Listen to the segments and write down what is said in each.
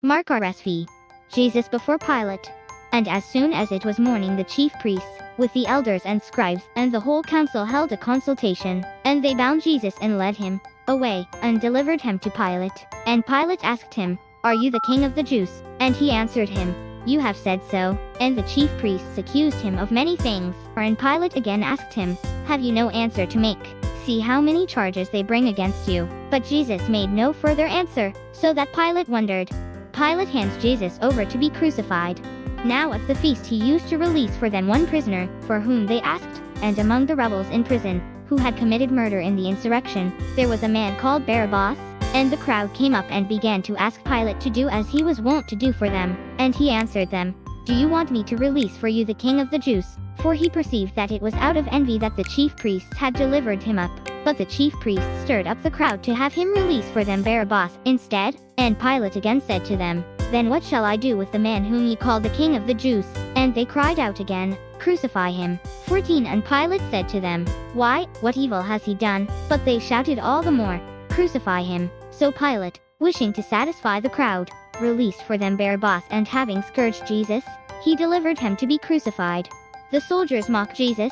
Mark RSV. Jesus before Pilate. And as soon as it was morning, the chief priests, with the elders and scribes, and the whole council held a consultation, and they bound Jesus and led him away, and delivered him to Pilate. And Pilate asked him, "Are you the king of the Jews?" And he answered him, "You have said so." And the chief priests accused him of many things. And Pilate again asked him, "Have you no answer to make? See how many charges they bring against you." But Jesus made no further answer, so that Pilate wondered. Pilate hands Jesus over to be crucified. Now at the feast he used to release for them one prisoner, for whom they asked. And among the rebels in prison, who had committed murder in the insurrection, there was a man called Barabbas. And the crowd came up and began to ask Pilate to do as he was wont to do for them. And he answered them, "Do you want me to release for you the king of the Jews?" For he perceived that it was out of envy that the chief priests had delivered him up. But the chief priests stirred up the crowd to have him release for them Barabbas instead. And Pilate again said to them, "Then what shall I do with the man whom ye call the king of the Jews?" And they cried out again, "Crucify him." 14 And Pilate said to them, "Why, what evil has he done?" But they shouted all the more, "Crucify him." So Pilate, wishing to satisfy the crowd, released for them Barabbas, and having scourged Jesus, he delivered him to be crucified. The soldiers mocked Jesus.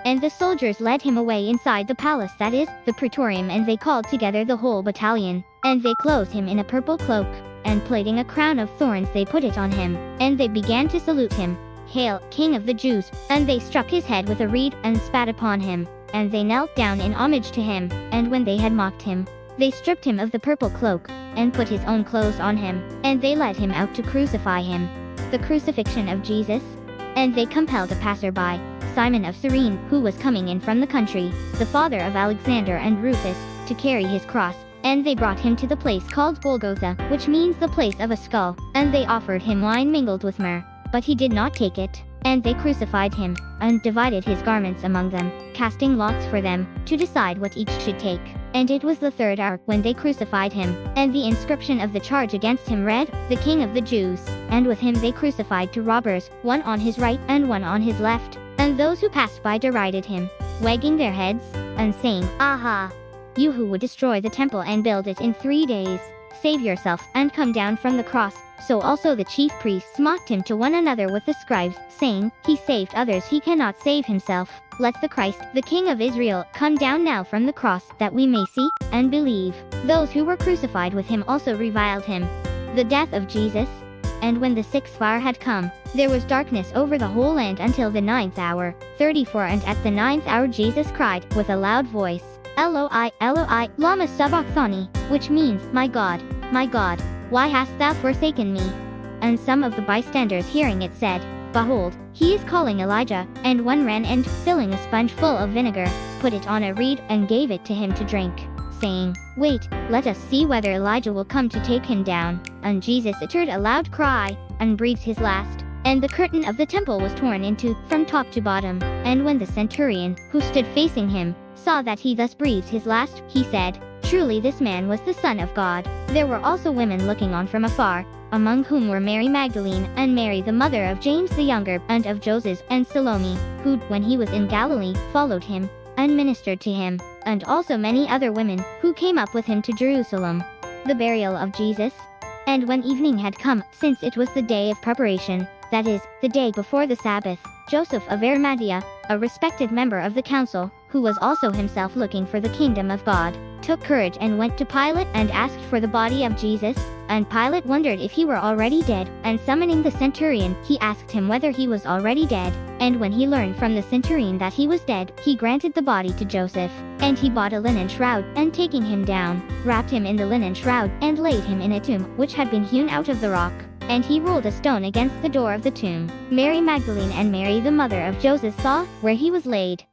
And the soldiers led him away inside the palace, that is, the praetorium, and they called together the whole battalion. And they clothed him in a purple cloak, and plaiting a crown of thorns they put it on him. And they began to salute him, "Hail, King of the Jews!" And they struck his head with a reed, and spat upon him. And they knelt down in homage to him. And when they had mocked him, they stripped him of the purple cloak, and put his own clothes on him. And they led him out to crucify him. The crucifixion of Jesus. And they compelled a passerby, Simon of Cyrene, who was coming in from the country, the father of Alexander and Rufus, to carry his cross. And they brought him to the place called Golgotha, which means the place of a skull. And they offered him wine mingled with myrrh. But he did not take it. And they crucified him, and divided his garments among them, casting lots for them, to decide what each should take. And it was the 3rd hour when they crucified him. And the inscription of the charge against him read, "The King of the Jews." And with him they crucified 2 robbers, one on his right and one on his left. And those who passed by derided him, wagging their heads, and saying, "Aha! You who would destroy the temple and build it in 3 days, save yourself, and come down from the cross." So also the chief priests mocked him to one another with the scribes, saying, "He saved others, he cannot save himself. Let the Christ, the King of Israel, come down now from the cross, that we may see, and believe." Those who were crucified with him also reviled him. The death of Jesus. And when the 6th hour had come, there was darkness over the whole land until the 9th hour. 34 And at the 9th hour Jesus cried, with a loud voice, "Eloi, Eloi, lama sabachthani," which means, my God, why hast thou forsaken me?" And some of the bystanders hearing it said, "Behold, he is calling Elijah." And one ran and, filling a sponge full of vinegar, put it on a reed, and gave it to him to drink, saying, "Wait, let us see whether Elijah will come to take him down." And Jesus uttered a loud cry, and breathed his last. And the curtain of the temple was torn in two, from top to bottom. And when the centurion, who stood facing him, saw that he thus breathed his last, he said, "Truly this man was the Son of God." There were also women looking on from afar, among whom were Mary Magdalene, and Mary the mother of James the younger, and of Joses, and Salome, who, when he was in Galilee, followed him, and ministered to him, and also many other women, who came up with him to Jerusalem. The burial of Jesus. And when evening had come, since it was the day of preparation, that is, the day before the Sabbath, Joseph of Arimathea, a respected member of the council, who was also himself looking for the kingdom of God, took courage and went to Pilate and asked for the body of Jesus. And Pilate wondered if he were already dead, and summoning the centurion, he asked him whether he was already dead. And when he learned from the centurion that he was dead, he granted the body to Joseph. And he bought a linen shroud, and taking him down, wrapped him in the linen shroud, and laid him in a tomb, which had been hewn out of the rock. And he rolled a stone against the door of the tomb. Mary Magdalene and Mary the mother of Joseph saw where he was laid.